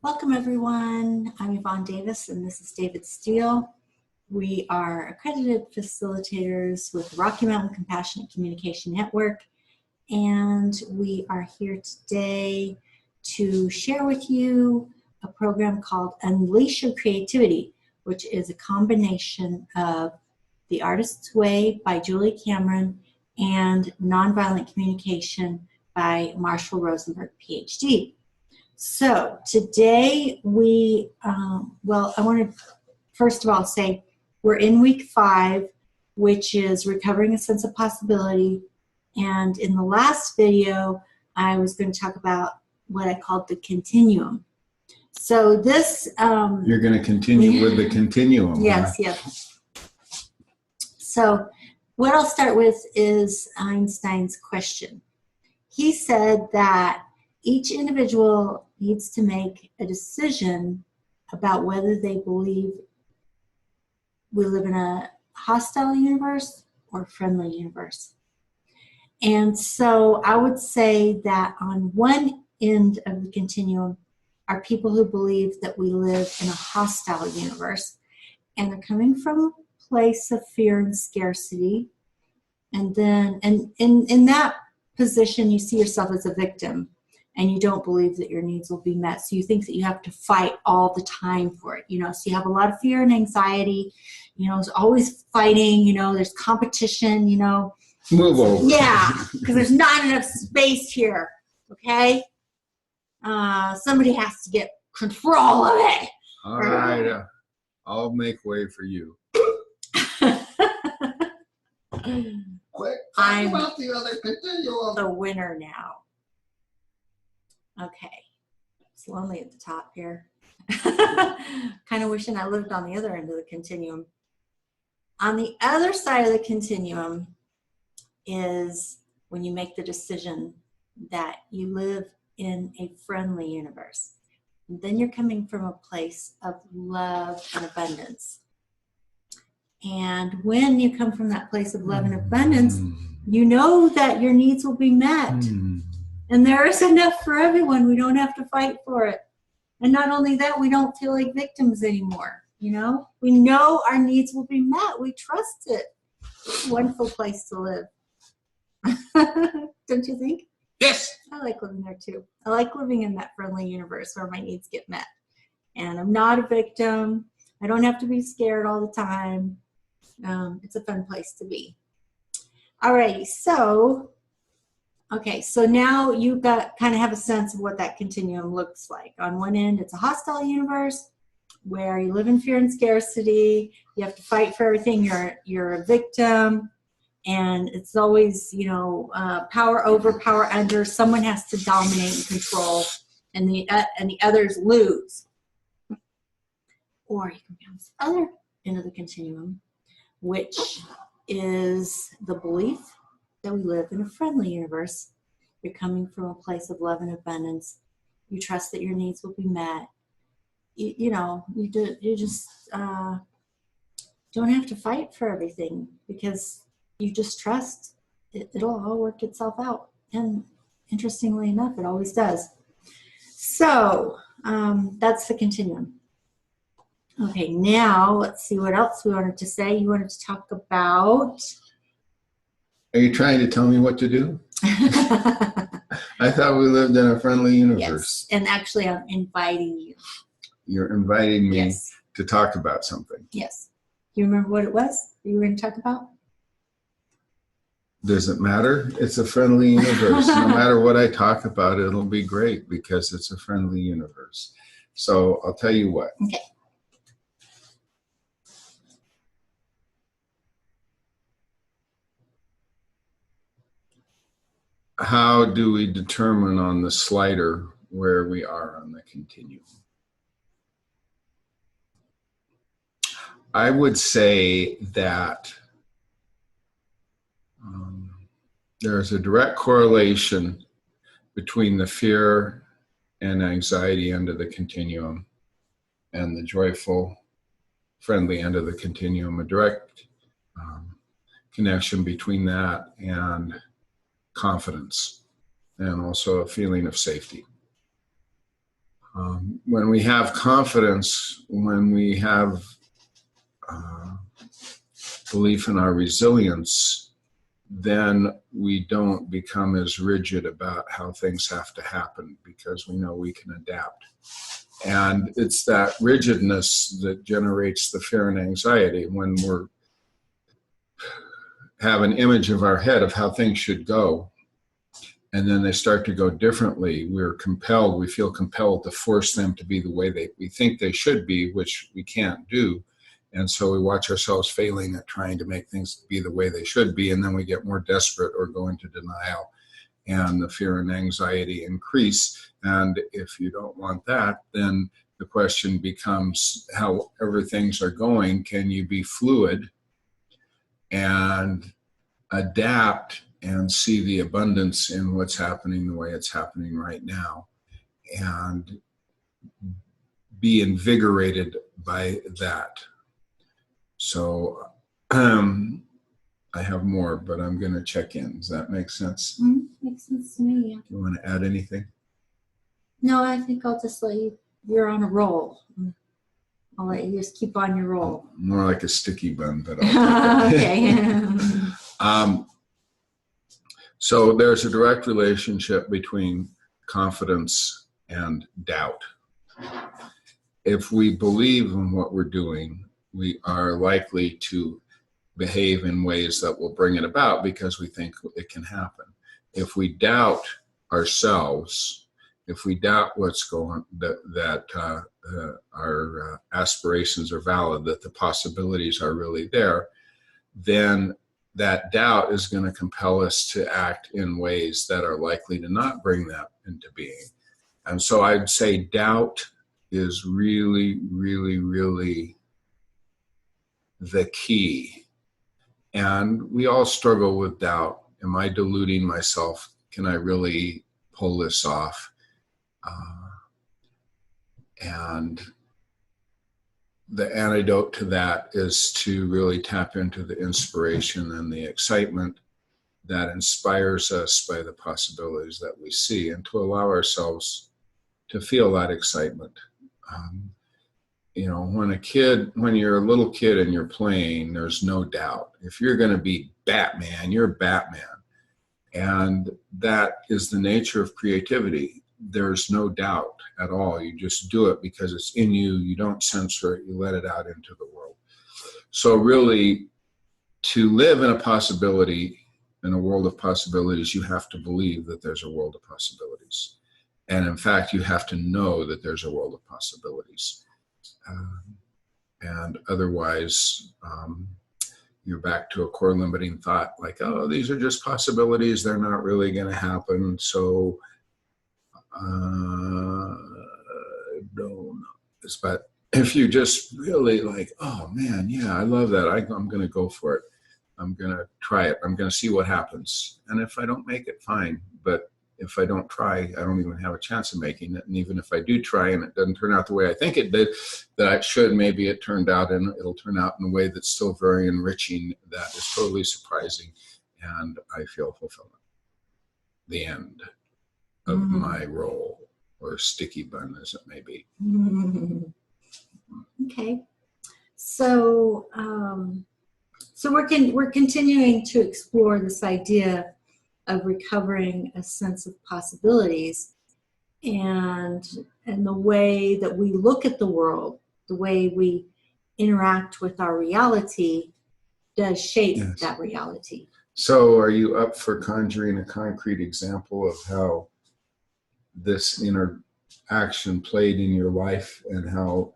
Welcome everyone. I'm Yvonne Davis and this is David Steele. We are accredited facilitators with the Rocky Mountain Compassionate Communication Network, and we are here today to share with you a program called Unleash Your Creativity, which is a combination of The Artist's Way by Julie Cameron and Nonviolent Communication by Marshall Rosenberg, PhD. So today I want to first of all say we're in week 5, which is recovering a sense of possibility. And in the last video, I was going to talk about what I called the continuum. So this... You're going to continue with the continuum. Yes, huh? Yes. So what I'll start with is Einstein's question. He said that each individual needs to make a decision about whether they believe we live in a hostile universe or a friendly universe. And so I would say that on one end of the continuum are people who believe that we live in a hostile universe, and they're coming from a place of fear and scarcity. And then, and in that position, you see yourself as a victim, and you don't believe that your needs will be met. So you think that you have to fight all the time for it, so you have a lot of fear and anxiety, there's always fighting, there's competition, Move over. Yeah, because there's not enough space here, okay? Somebody has to get control of it. All right, I'll make way for you. I'm about the other continuum. The winner now. Okay, it's lonely at the top here. Kind of wishing I lived on the other end of the continuum. On the other side of the continuum is when you make the decision that you live in a friendly universe. And then you're coming from a place of love and abundance. And when you come from that place of love and abundance, you know that your needs will be met. And there is enough for everyone. We don't have to fight for it. And not only that, we don't feel like victims anymore. We know our needs will be met. We trust it. It's a wonderful place to live. Don't you think? Yes. I like living there too. I like living in that friendly universe where my needs get met. And I'm not a victim. I don't have to be scared all the time. It's a fun place to be. Alrighty, so now you kind of have a sense of what that continuum looks like. On one end, it's a hostile universe where you live in fear and scarcity. You have to fight for everything. You're a victim, and it's always power over, power under. Someone has to dominate and control, and the others lose. Or you can be on this other end of the continuum, which is the belief that we live in a friendly universe. You're coming from a place of love and abundance. You trust that your needs will be met. You just don't have to fight for everything because you just trust it'll all work itself out. And interestingly enough, it always does. So that's the continuum. Okay, now let's see what else we wanted to say. You wanted to talk about... Are you trying to tell me what to do? I thought we lived in a friendly universe. Yes, and actually I'm inviting you. You're inviting me to talk about something. Yes. Do you remember what it was you were going to talk about? Does it matter? It's a friendly universe. No matter what I talk about, it'll be great because it's a friendly universe. So I'll tell you what. Okay. How do we determine on the slider where we are on the continuum? I would say that there's a direct correlation between the fear and anxiety end of the continuum and the joyful, friendly end of the continuum, a direct connection between that and confidence and also a feeling of safety. When we have confidence, when we have belief in our resilience, then we don't become as rigid about how things have to happen because we know we can adapt. And it's that rigidness that generates the fear and anxiety when we're have an image of our head of how things should go, and then they start to go differently. We feel compelled to force them to be the way we think they should be, which we can't do. And so we watch ourselves failing at trying to make things be the way they should be, and then we get more desperate or go into denial, and the fear and anxiety increase. And if you don't want that, then the question becomes, however things are going, can you be fluid and adapt and see the abundance in what's happening the way it's happening right now, and be invigorated by that. So I have more, but I'm going to check in. Does that make sense? Makes sense to me, yeah. You want to add anything? No, I think I'll just let you're on a roll. I'll let you just keep on your roll. More like a sticky bun, but I'll take it. Okay. So there's a direct relationship between confidence and doubt. If we believe in what we're doing, we are likely to behave in ways that will bring it about because we think it can happen. If we doubt ourselves, if we doubt what's going, that our aspirations are valid, that the possibilities are really there, then that doubt is going to compel us to act in ways that are likely to not bring that into being. And so I'd say doubt is really, really, really the key. And we all struggle with doubt. Am I deluding myself? Can I really pull this off? And the antidote to that is to really tap into the inspiration and the excitement that inspires us by the possibilities that we see, and to allow ourselves to feel that excitement. When you're a little kid and you're playing, there's no doubt. If you're going to be Batman, you're Batman. And that is the nature of creativity. There's no doubt at all. You just do it because it's in you. You don't censor it. You let it out into the world. So really, to live in a world of possibilities, you have to believe that there's a world of possibilities. And in fact, you have to know that there's a world of possibilities. And otherwise, you're back to a core limiting thought like, oh, these are just possibilities. They're not really going to happen. So, don't. But if you just really like, oh man, yeah, I love that. I'm going to go for it. I'm going to try it. I'm going to see what happens. And if I don't make it, fine. But if I don't try, I don't even have a chance of making it. And even if I do try and it doesn't turn out the way I think it did, that it should, maybe it turned out and it'll turn out in a way that's still very enriching, that is totally surprising. And I feel fulfillment. The end of my role, or sticky bun as it may be. Okay. So, we're continuing to explore this idea of recovering a sense of possibilities, and the way that we look at the world, the way we interact with our reality does shape that reality. So are you up for conjuring a concrete example of how this interaction played in your life, and how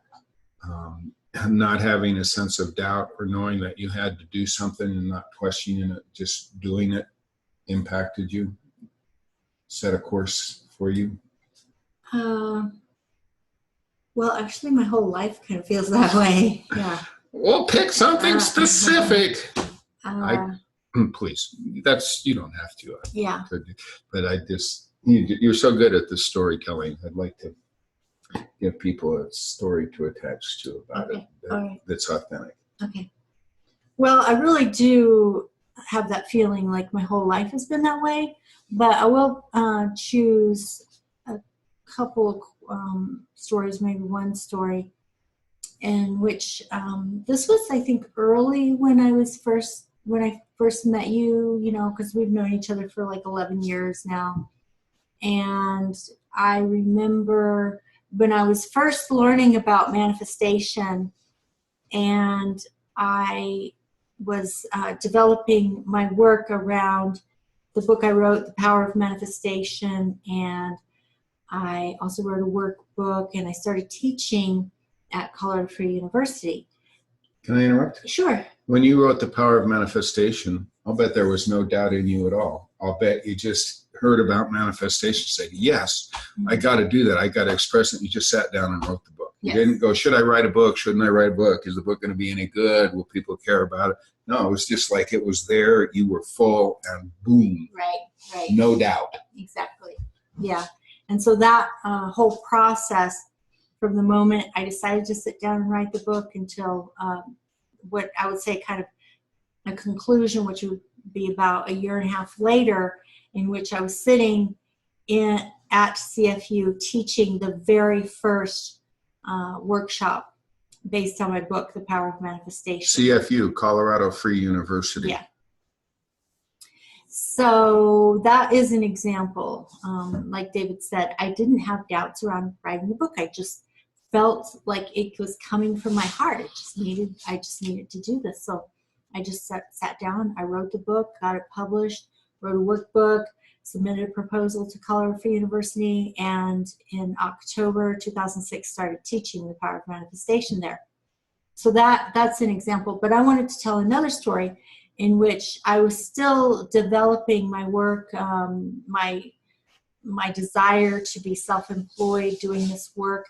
not having a sense of doubt or knowing that you had to do something and not questioning it, just doing it, impacted you, set a course for you? Well, actually, my whole life kind of feels that way. Yeah. Well, pick something specific. Please, you don't have to. Yeah. But you're so good at the storytelling. I'd like to give people a story to attach to about it that's authentic. Okay. Well, I really do have that feeling like my whole life has been that way, but I will choose a couple stories, maybe one story, in which this was, I think, early when I first met you, because we've known each other for like 11 years now. And I remember when I was first learning about manifestation, and I was developing my work around the book I wrote, The Power of Manifestation, and I also wrote a workbook, and I started teaching at Colorado Free University. Can I interrupt? Sure. When you wrote The Power of Manifestation, I'll bet there was no doubt in you at all. I'll bet you just heard about manifestation, said, yes, I got to do that. I got to express it. You just sat down and wrote the book. You didn't go, should I write a book? Shouldn't I write a book? Is the book going to be any good? Will people care about it? No, it was just like it was there. You were full and boom. Right. No doubt. Exactly. Yeah. And so that whole process, from the moment I decided to sit down and write the book until what I would say kind of a conclusion, which would be about a year and a half later, in which I was sitting at CFU teaching the very first workshop based on my book, The Power of Manifestation. CFU, Colorado Free University. Yeah. So that is an example. Like David said, I didn't have doubts around writing the book. I just felt like it was coming from my heart. I just needed to do this. So I just sat down, I wrote the book, got it published, wrote a workbook, submitted a proposal to Colorado Free University, and in October 2006 started teaching The Power of Manifestation there. So that's an example. But I wanted to tell another story in which I was still developing my work, my desire to be self-employed, doing this work.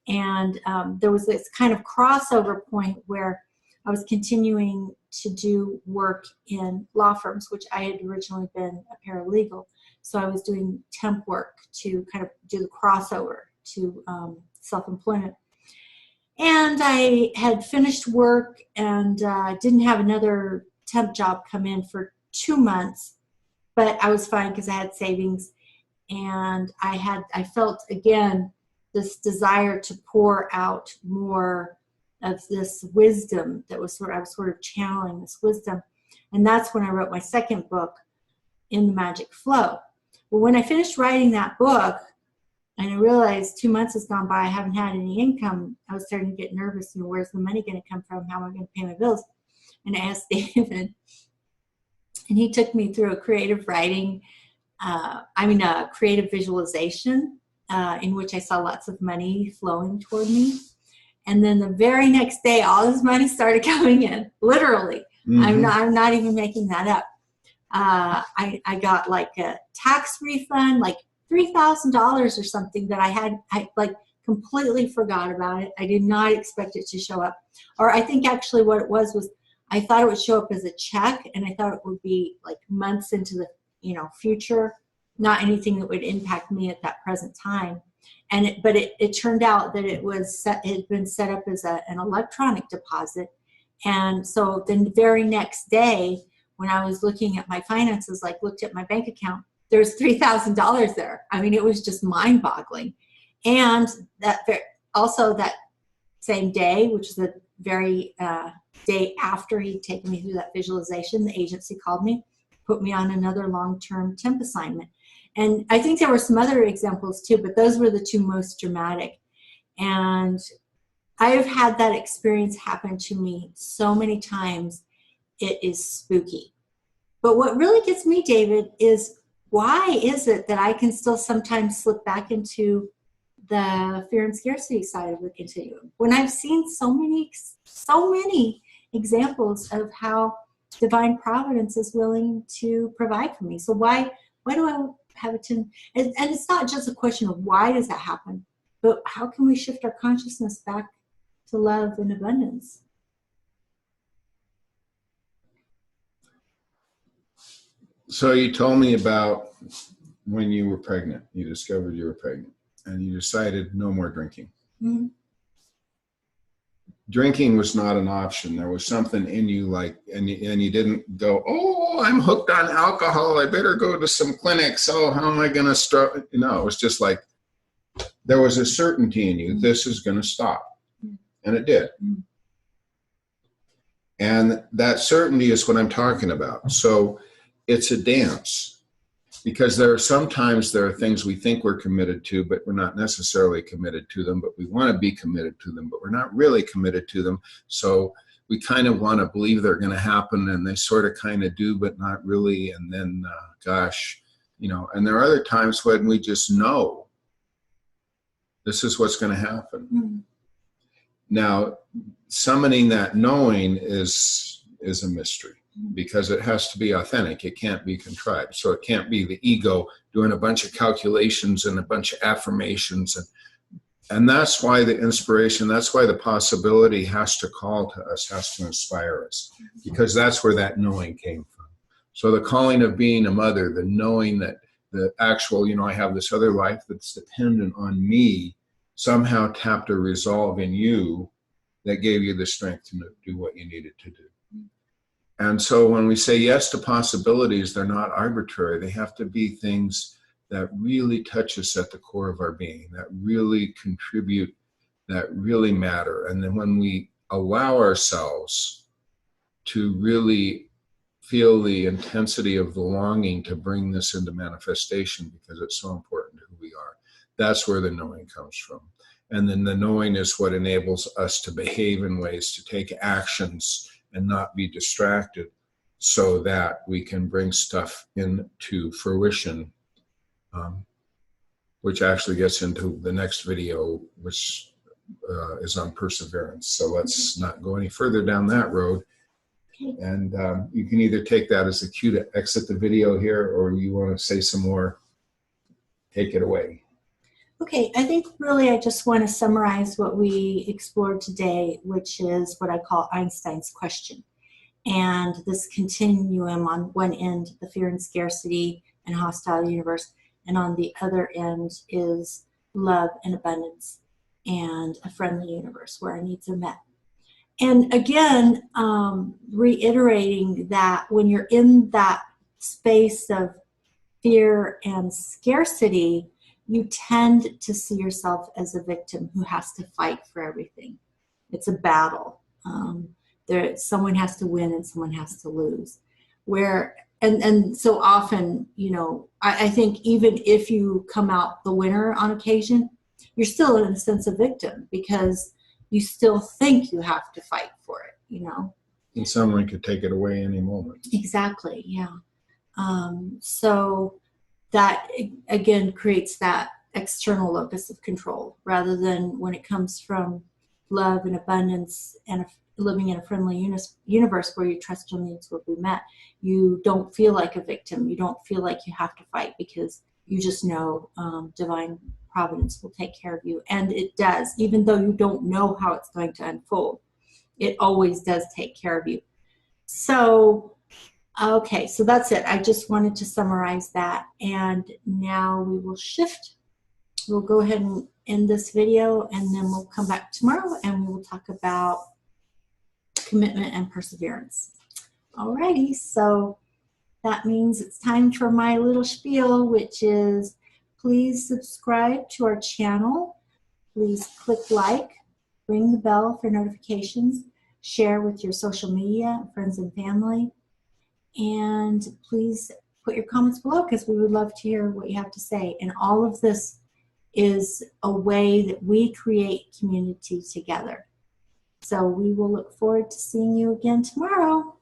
And there was this kind of crossover point where I was continuing to do work in law firms, which I had originally been a paralegal. So I was doing temp work to kind of do the crossover to self-employment. And I had finished work and didn't have another temp job come in for 2 months, but I was fine because I had savings. And I felt, again, this desire to pour out more of this wisdom that was I was sort of channeling this wisdom. And that's when I wrote my second book, In the Magic Flow. Well, when I finished writing that book and I realized 2 months has gone by, I haven't had any income, I was starting to get nervous. Where's the money going to come from? How am I going to pay my bills? And I asked David, and he took me through a creative writing, a creative visualization in which I saw lots of money flowing toward me. And then the very next day, all this money started coming in, literally. Mm-hmm. I'm not even making that up. I got like a tax refund, like $3,000 or something that I like completely forgot about it. I did not expect it to show up. Or I think actually what it was I thought it would show up as a check, and I thought it would be like months into the future, not anything that would impact me at that present time. But it turned out that it had been set up as an electronic deposit. And so the very next day, when I was looking at my finances, looked at my bank account, there's $3,000 there. I mean, it was just mind-boggling. And that same day, which is the very day after he'd taken me through that visualization, the agency called me, put me on another long-term temp assignment. And I think there were some other examples too, but those were the two most dramatic. And I have had that experience happen to me so many times, it is spooky. But what really gets me, David, is why is it that I can still sometimes slip back into the fear and scarcity side of the continuum when I've seen so many examples of how divine providence is willing to provide for me? So why do I have it and it's not just a question of why does that happen, but how can we shift our consciousness back to love and abundance? So you told me about when you were pregnant, you discovered you were pregnant, and you decided no more drinking. Mm-hmm. Drinking was not an option. There was something in you and you didn't go, oh, I'm hooked on alcohol. I better go to some clinics. Oh, how am I going to start? No, it was just like, there was a certainty in you, this is going to stop. And it did. And that certainty is what I'm talking about. So it's a dance, because there are things we think we're committed to, but we're not necessarily committed to them, but we want to be committed to them, but we're not really committed to them. So we kind of want to believe they're going to happen, and they sort of kind of do, but not really. And then, gosh, you know, and there are other times when we just know this is what's going to happen. Now, summoning that knowing is a mystery, because it has to be authentic. It can't be contrived. So it can't be the ego doing a bunch of calculations and a bunch of affirmations. And that's why the inspiration, that's why the possibility has to call to us, has to inspire us, because that's where that knowing came from. So the calling of being a mother, the knowing that the actual, you know, I have this other life that's dependent on me, somehow tapped a resolve in you that gave you the strength to do what you needed to do. And so when we say yes to possibilities, they're not arbitrary. They have to be things that really touch us at the core of our being, that really contribute, that really matter. And then when we allow ourselves to really feel the intensity of the longing to bring this into manifestation, because it's so important to who we are, that's where the knowing comes from. And then the knowing is what enables us to behave in ways, to take actions and not be distracted, so that we can bring stuff into fruition, which actually gets into the next video, which is on perseverance. So let's not go any further down that road. And you can either take that as a cue to exit the video here, or you want to say some more, take it away. Okay, I think really I just want to summarize what we explored today, which is what I call Einstein's question. And this continuum, on one end, the fear and scarcity and hostile universe, and on the other end is love and abundance and a friendly universe where our needs are met. And again, reiterating that when you're in that space of fear and scarcity, you tend to see yourself as a victim who has to fight for everything. It's a battle. Someone has to win and someone has to lose. And so often, you know, I think even if you come out the winner on occasion, you're still in a sense a victim, because you still think you have to fight for it, you know. And someone could take it away any moment. Exactly, yeah. So that, again, creates that external locus of control, rather than when it comes from love and abundance and living in a friendly universe where your trust your needs will be met. You don't feel like a victim. You don't feel like you have to fight, because you just know divine providence will take care of you. And it does, even though you don't know how it's going to unfold. It always does take care of you. So, okay, so that's it. I just wanted to summarize that. And now we will shift. We'll go ahead and end this video, and then we'll come back tomorrow and we will talk about commitment and perseverance. Alrighty, so that means it's time for my little spiel, which is please subscribe to our channel. Please click like, ring the bell for notifications, share with your social media, friends and family, and please put your comments below, because we would love to hear what you have to say. And all of this is a way that we create community together. So we will look forward to seeing you again tomorrow.